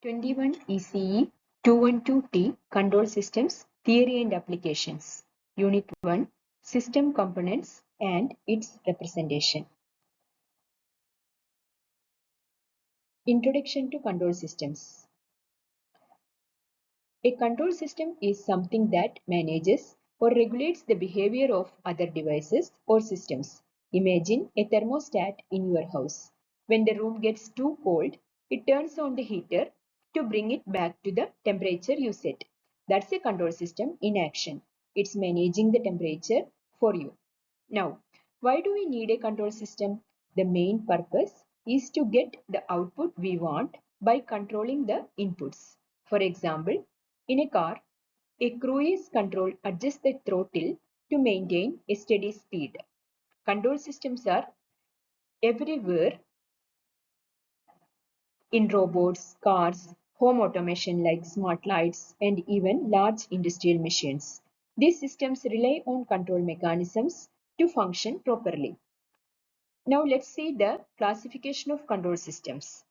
21 ECE 212T Control Systems Theory and Applications Unit 1 System Components and its Representation. Introduction to Control Systems. A control system is something that manages or regulates the behavior of other devices or systems. Imagine a thermostat in your house. When the room gets too cold, it turns on the heater to bring it back to the temperature you set. That's a control system in action. It's managing the temperature for you. Now, why do we need a control system? The main purpose is to get the output we want by controlling the inputs. For example, in a car, a cruise control adjusts the throttle to maintain a steady speed. Control systems are everywhere in robots, cars, home automation like smart lights, and even large industrial machines. These systems rely on control mechanisms to function properly. Now let's see the classification of control systems.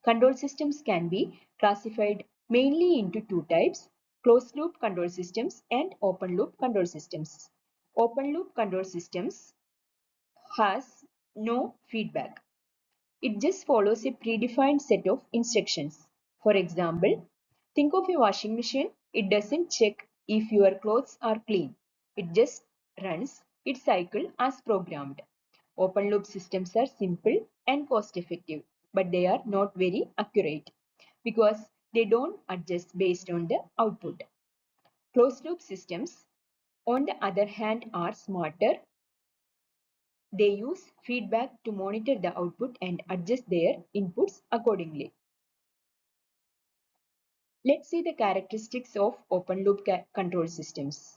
Control systems can be classified mainly into two types: closed loop control systems and open loop control systems. Open loop control systems has no feedback. It just follows a predefined set of instructions. For example, think of a washing machine. It doesn't check if your clothes are clean. It just runs its cycle as programmed. Open loop systems are simple and cost effective, but they are not very accurate because they don't adjust based on the output. Closed loop systems, on the other hand, are smarter. They use feedback to monitor the output and adjust their inputs accordingly. Let's see the characteristics of open loop control systems.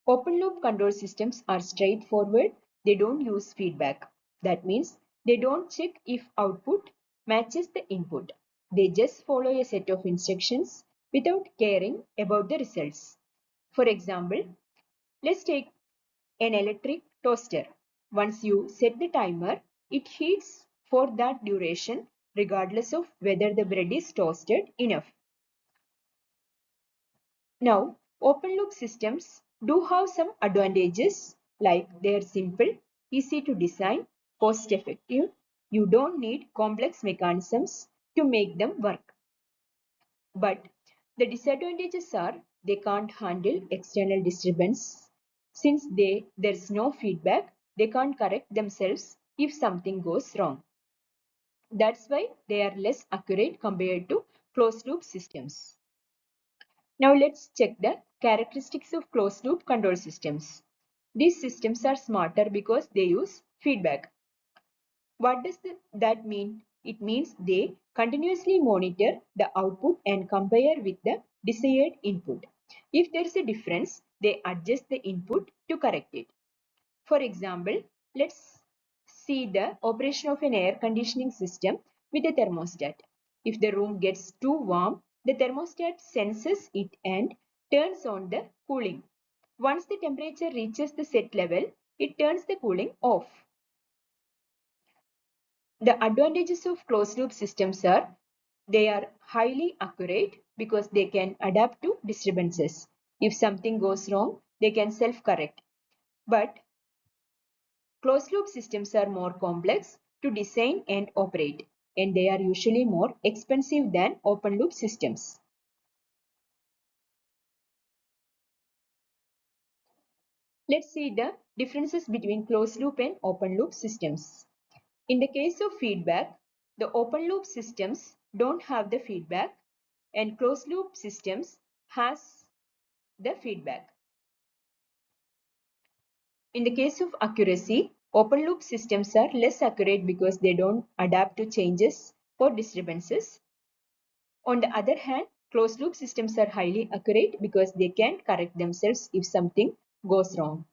Open loop control systems are straightforward. They don't use feedback. That means they don't check if output matches the input. They just follow a set of instructions without caring about the results. For example, let's take an electric toaster. Once you set the timer, it heats for that duration regardless of whether the bread is toasted enough. Now, open loop systems do have some advantages, like they are simple, easy to design, cost effective. You don't need complex mechanisms to make them work. But the disadvantages are they can't handle external disturbance. Since there's no feedback, they can't correct themselves if something goes wrong. That's why they are less accurate compared to closed loop systems. Now let's check the characteristics of closed loop control systems. These systems are smarter because they use feedback. What does that mean? It means they continuously monitor the output and compare with the desired input. If there is a difference, they adjust the input to correct it. For example, let's see the operation of an air conditioning system with a thermostat. If the room gets too warm, the thermostat senses it and turns on the cooling. Once the temperature reaches the set level, it turns the cooling off. The advantages of closed loop systems are they are highly accurate because they can adapt to disturbances. If something goes wrong, they can self-correct. But closed loop systems are more complex to design and operate, and they are usually more expensive than open loop systems. Let's see the differences between closed loop and open loop systems. In the case of feedback, the open loop systems don't have the feedback and closed loop systems has the feedback. In the case of accuracy, open loop systems are less accurate because they don't adapt to changes or disturbances. On the other hand, closed loop systems are highly accurate because they can correct themselves if something goes wrong.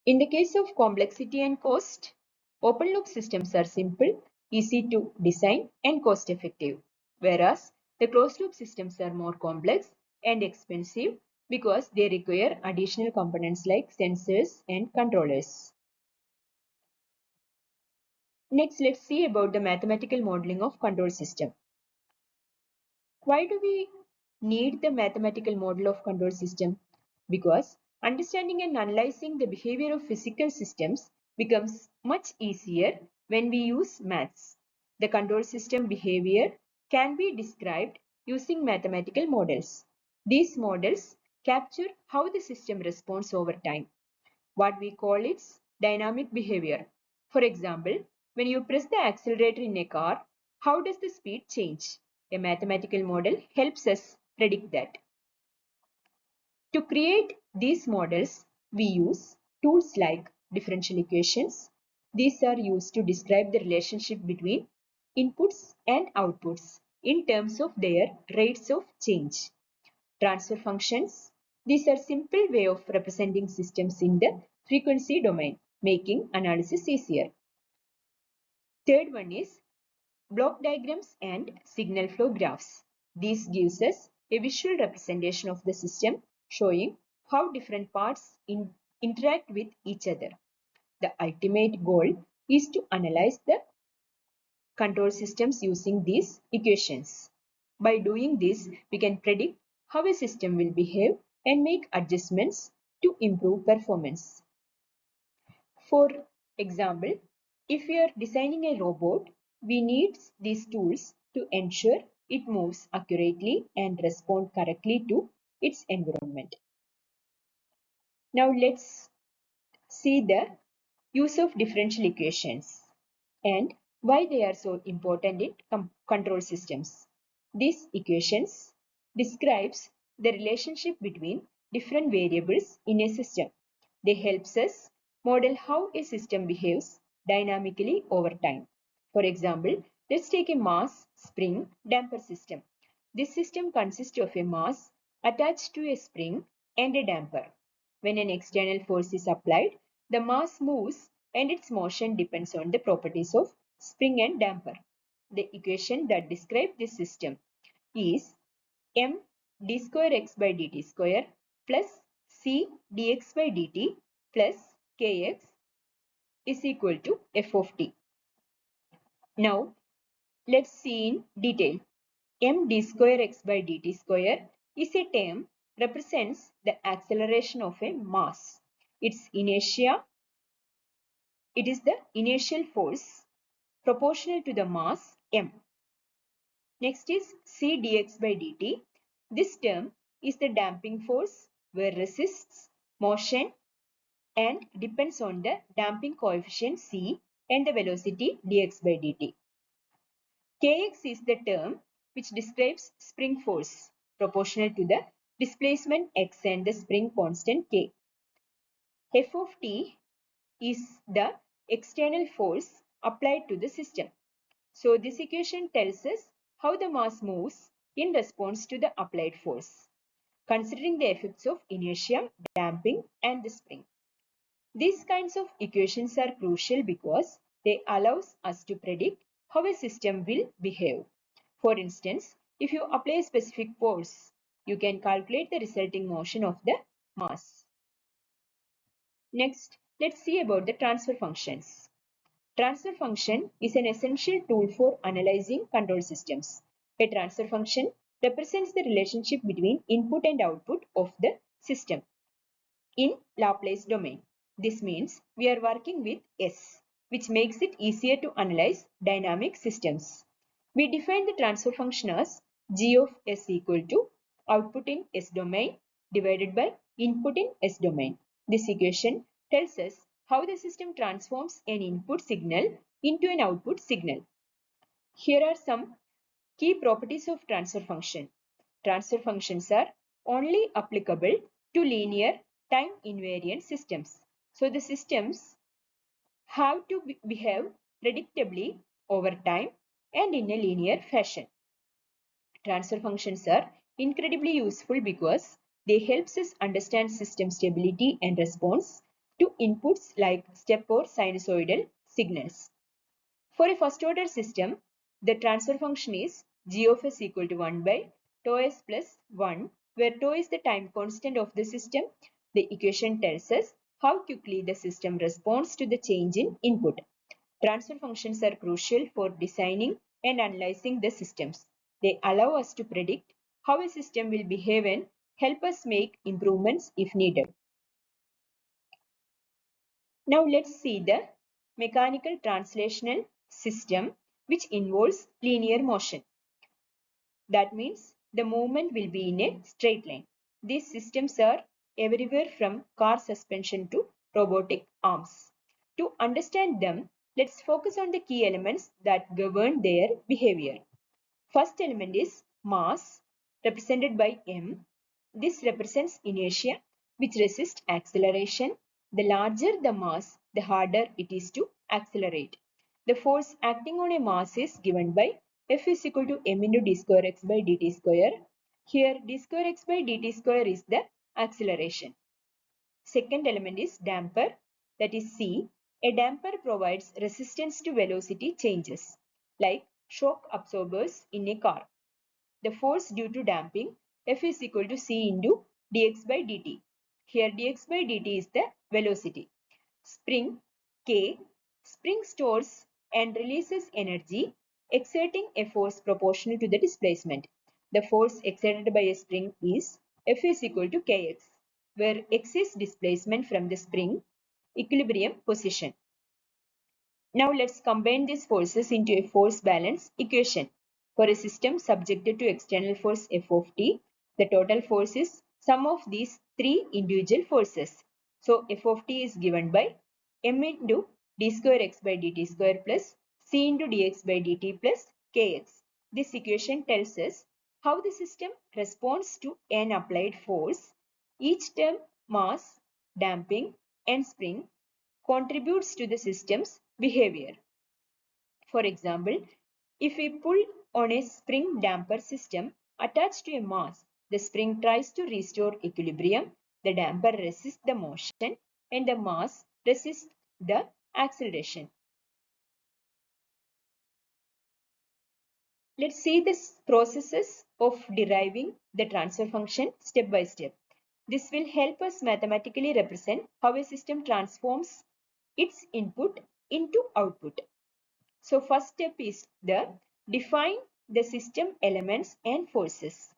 In the case of complexity and cost, open loop systems are simple, easy to design and cost effective, whereas the closed loop systems are more complex and expensive because they require additional components like sensors and controllers. Next, let's see about the mathematical modeling of control system. Why do we need the mathematical model of control system? Because understanding and analyzing the behavior of physical systems becomes much easier when we use maths. The control system behavior can be described using mathematical models. These models capture how the system responds over time, what we call its dynamic behavior. For example, when you press the accelerator in a car, how does the speed change? A mathematical model helps us predict that. To create these models, we use tools like differential equations. These are used to describe the relationship between inputs and outputs in terms of their rates of change. Transfer functions. These are simple way of representing systems in the frequency domain, making analysis easier. Third one is block diagrams and signal flow graphs. This gives us a visual representation of the system showing how different parts interact with each other. The ultimate goal is to analyze the control systems using these equations. By doing this, we can predict how a system will behave and make adjustments to improve performance. For example, if we are designing a robot, we need these tools to ensure it moves accurately and respond correctly to its environment. Now let's see the use of differential equations and why they are so important in control systems. These equations describes the relationship between different variables in a system. They helps us model how a system behaves dynamically over time. For example, let's take a mass spring damper system. This system consists of a mass attached to a spring and a damper. When an external force is applied, the mass moves and its motion depends on the properties of spring and damper. The equation that describes this system is m d square x by dt square plus c dx by dt plus kx is equal to f of t. Now, let's see in detail. M d square x by dt square is a term represents the acceleration of a mass. Its inertia, it is the inertial force proportional to the mass m. Next is c dx by dt. This term is the damping force where resists motion and depends on the damping coefficient c and the velocity dx by dt. Kx is the term which describes spring force proportional to the displacement x and the spring constant k. F of t is the external force applied to the system. So this equation tells us how the mass moves in response to the applied force, considering the effects of inertia, damping, and the spring. These kinds of equations are crucial because they allow us to predict how a system will behave. For instance, if you apply a specific force, you can calculate the resulting motion of the mass. Next, let's see about the transfer functions. Transfer function is an essential tool for analyzing control systems. A transfer function represents the relationship between input and output of the system in Laplace domain. This means we are working with S, which makes it easier to analyze dynamic systems. We define the transfer function as g of S equal to output in S domain divided by input in S domain. This equation tells us how the system transforms an input signal into an output signal. Here are some key properties of transfer function. Transfer functions are only applicable to linear time invariant systems. So the systems have to behave predictably over time and in a linear fashion. Transfer functions are incredibly useful because they help us understand system stability and response to inputs like step or sinusoidal signals. For a first order system, the transfer function is g of s equal to 1 by tau s plus 1, where tau is the time constant of the system. The equation tells us how quickly the system responds to the change in input. Transfer functions are crucial for designing and analyzing the systems. They allow us to predict how a system will behave and help us make improvements if needed. Now let's see the mechanical translational system, which involves linear motion. That means the movement will be in a straight line. These systems are everywhere from car suspension to robotic arms. To understand them, let's focus on the key elements that govern their behavior. First element is mass, represented by m. This represents inertia, which resists acceleration. The larger the mass, the harder it is to accelerate. The force acting on a mass is given by F is equal to m into d square x by dt square. Here d square x by dt square is the acceleration. Second element is damper, that is C. A damper provides resistance to velocity changes, like shock absorbers in a car. The force due to damping, F is equal to C into dx by dt. Here dx by dt is the velocity. Spring, K. Spring stores and releases energy, exerting a force proportional to the displacement. The force exerted by a spring is F is equal to Kx, where x is displacement from the spring equilibrium position. Now let's combine these forces into a force balance equation. For a system subjected to external force F of t, the total force is sum of these three individual forces. So F of t is given by m into d square x by dt square plus c into dx by dt plus kx. This equation tells us how the system responds to an applied force. Each term, mass, damping, and spring, contributes to the system's behavior. For example, if we pull on a spring damper system attached to a mass, the spring tries to restore equilibrium, the damper resists the motion, and the mass resists the acceleration. Let's see the processes of deriving the transfer function step by step. This will help us mathematically represent how a system transforms its input into output. So first step is the define the system elements and forces.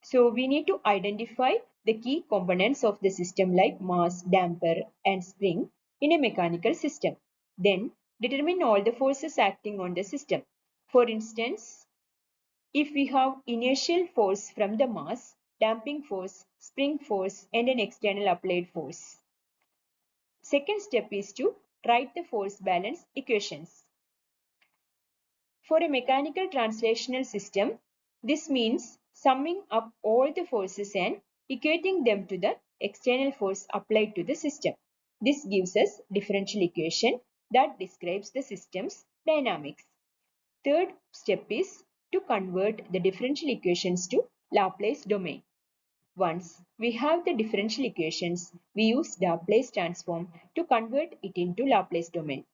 So we need to identify the key components of the system like mass, damper, and spring in a mechanical system. Then determine all the forces acting on the system. For instance, if we have inertial force from the mass, damping force, spring force, and an external applied force. Second step is to write the force balance equations. For a mechanical translational system, this means summing up all the forces and equating them to the external force applied to the system. This gives us differential equation that describes the system's dynamics. Third step is to convert the differential equations to Laplace domain. Once we have the differential equations, we use Laplace transform to convert it into Laplace domain.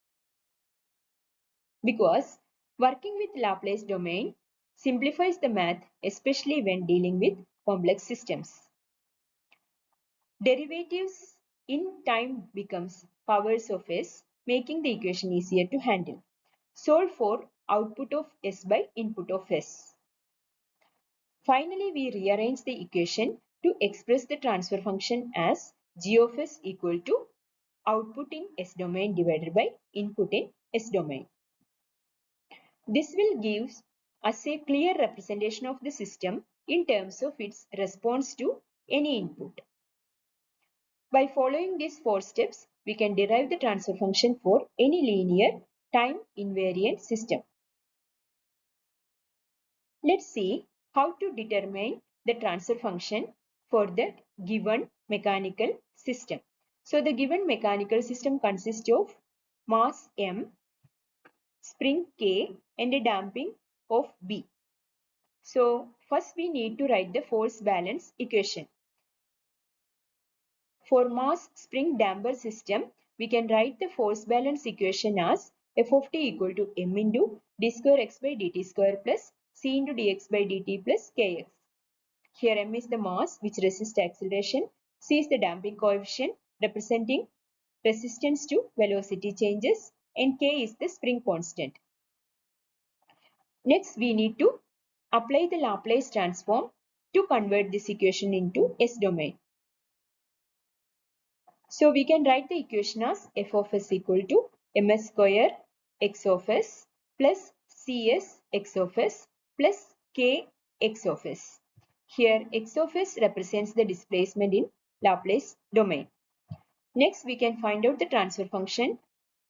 Because working with Laplace domain simplifies the math, especially when dealing with complex systems. Derivatives in time becomes powers of s, making the equation easier to handle. Solve for output of s by input of s. Finally, we rearrange the equation to express the transfer function as g of s equal to output in s domain divided by input in s domain. This will give us a clear representation of the system in terms of its response to any input. By following these four steps, we can derive the transfer function for any linear time invariant system. Let's see how to determine the transfer function for the given mechanical system. So the given mechanical system consists of mass m, spring k, and a damping of b. So first we need to write the force balance equation. For mass spring damper system, we can write the force balance equation as f of t equal to m into d square x by dt square plus c into dx by dt plus kx. Here m is the mass which resists acceleration, c is the damping coefficient representing resistance to velocity changes, and K is the spring constant. Next, we need to apply the Laplace transform to convert this equation into S domain. So we can write the equation as f of s equal to ms square x of s plus cs x of s plus k x of s. Here x of s represents the displacement in Laplace domain. Next, we can find out the transfer function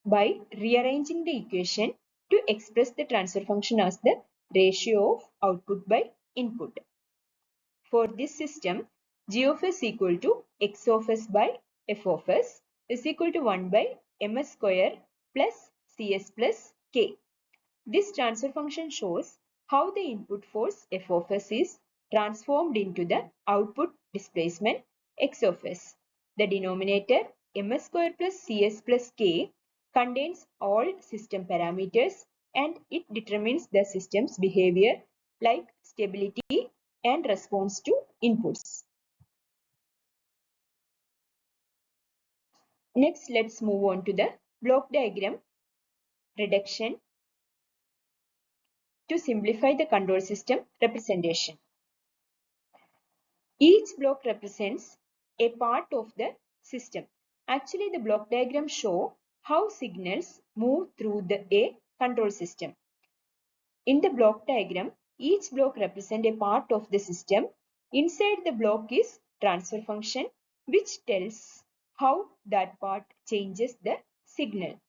by rearranging the equation to express the transfer function as the ratio of output by input. For this system, g of s equal to x of s by f of s is equal to 1 by ms square plus cs plus k. This transfer function shows how the input force f of s is transformed into the output displacement x of s. The denominator ms square plus cs plus k contains all system parameters and it determines the system's behavior like stability and response to inputs. Next, let's move on to the block diagram reduction to simplify the control system representation. Each block represents a part of the system. Actually, the block diagram show how signals move through a control system. In the block diagram, each block represents a part of the system. Inside the block is transfer function, which tells how that part changes the signal.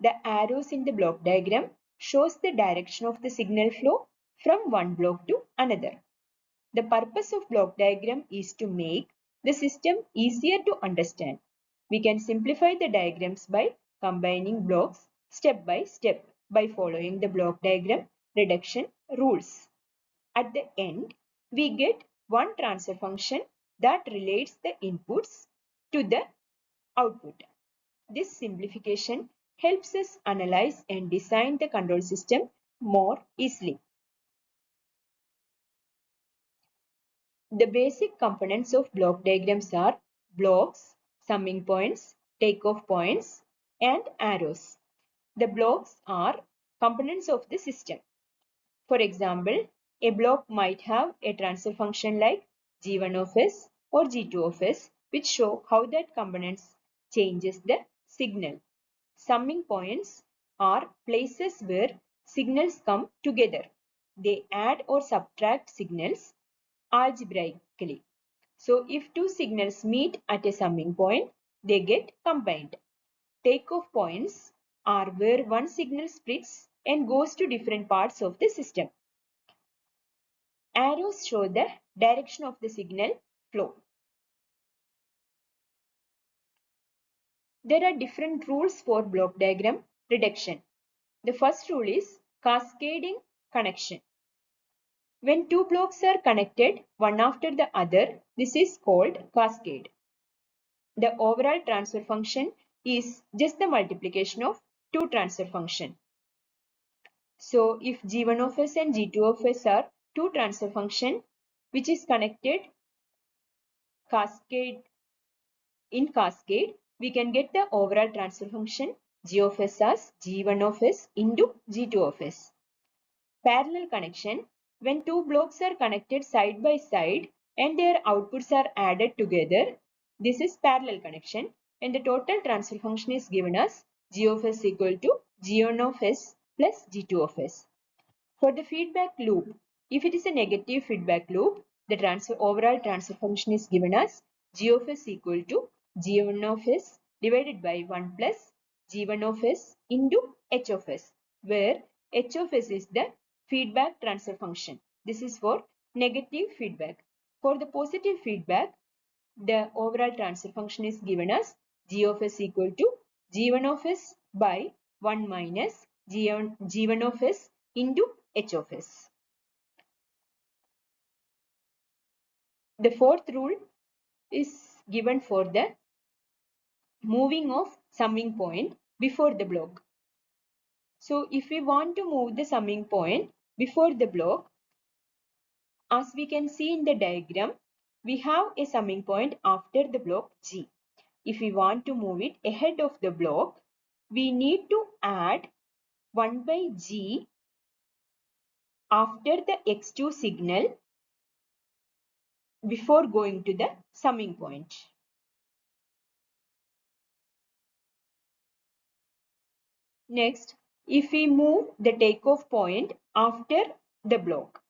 The arrows in the block diagram shows the direction of the signal flow from one block to another. The purpose of block diagram is to make the system easier to understand. We can simplify the diagrams by combining blocks step by step by following the block diagram reduction rules. At the end, we get one transfer function that relates the inputs to the output. This simplification helps us analyze and design the control system more easily. The basic components of block diagrams are blocks, summing points, takeoff points, and arrows. The blocks are components of the system. For example, a block might have a transfer function like g1 of s or g2 of s, which show how that components changes the signal. Summing points are places where signals come together. They add or subtract signals algebraically. So if two signals meet at a summing point, they get combined. Takeoff points are where one signal splits and goes to different parts of the system. Arrows show the direction of the signal flow. There are different rules for block diagram reduction. The first rule is cascading connection. When two blocks are connected one after the other, this is called cascade. The overall transfer function is just the multiplication of two transfer functions. So if g1 of s and g2 of s are two transfer functions which is connected in cascade, we can get the overall transfer function g of s as g1 of s into g2 of s. Parallel connection, when two blocks are connected side by side and their outputs are added together, this is parallel connection and the total transfer function is given as g of s equal to g1 of s plus g2 of s. For the feedback loop, if it is a negative feedback loop, the overall transfer function is given as g of s equal to g1 of s divided by 1 plus g1 of s into h of s, where h of s is the feedback transfer function. This is for negative feedback. For the positive feedback, the overall transfer function is given as g of s equal to g1 of s by 1 minus g1 of s into h of s. The fourth rule is given for the moving of summing point before the block. So if we want to move the summing point before the block, as we can see in the diagram, we have a summing point after the block G. if we want to move it ahead of the block, we need to add 1 by G after the X2 signal before going to the summing point. Next, if we move the takeoff point after the block.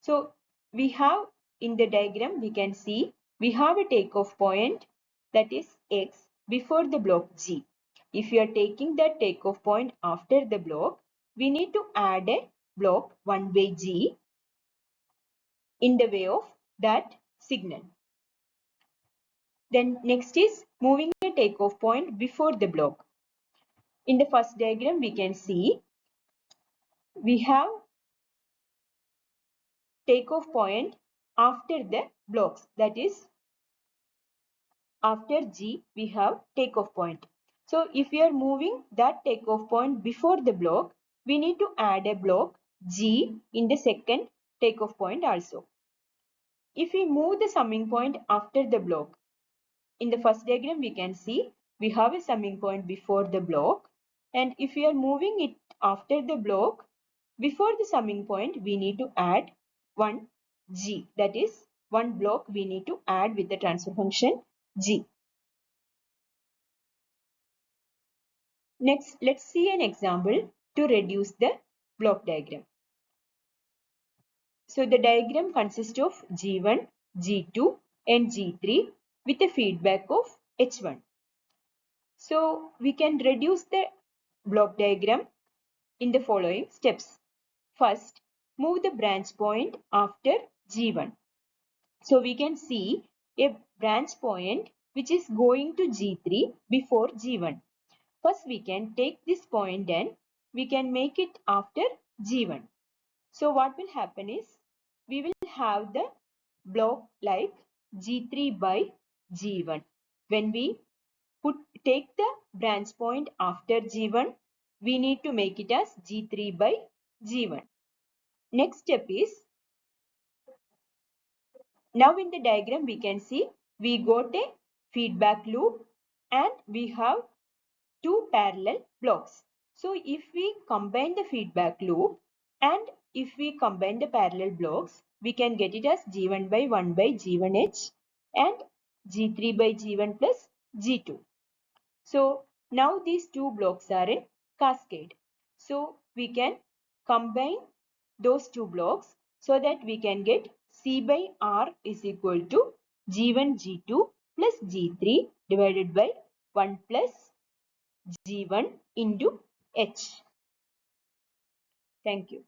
So we have in the diagram, we can see we have a takeoff point, that is X, before the block G. If you are taking that takeoff point after the block, we need to add a block 1 by G in the way of that signal. Then next is moving a takeoff point before the block. In the first diagram, we can see we have takeoff point after the blocks, that is after G we have takeoff point. So if we are moving that takeoff point before the block, we need to add a block G in the second takeoff point also. If we move the summing point after the block, in the first diagram we can see we have a summing point before the block, and if we are moving it after the block, before the summing point we need to add one G, that is one block we need to add with the transfer function G. Next, let's see an example to reduce the block diagram. So the diagram consists of G1, G2 and G3 with a feedback of H1. So we can reduce the block diagram in the following steps. First, move the branch point after G1. So we can see a branch point which is going to G3 before G1. First, we can take this point and we can make it after G1. So what will happen is we will have the block like G3 by G1. When we take the branch point after G1, we need to make it as G3 by G1. Next step is, now in the diagram we can see we got a feedback loop and we have two parallel blocks. So if we combine the feedback loop and if we combine the parallel blocks, we can get it as G1 by 1 by G1H and G3 by G1 plus G2. So now these two blocks are in cascade. So we can combine those two blocks so that we can get C by R is equal to G1 G2 plus G3 divided by 1 plus G1 into H. Thank you.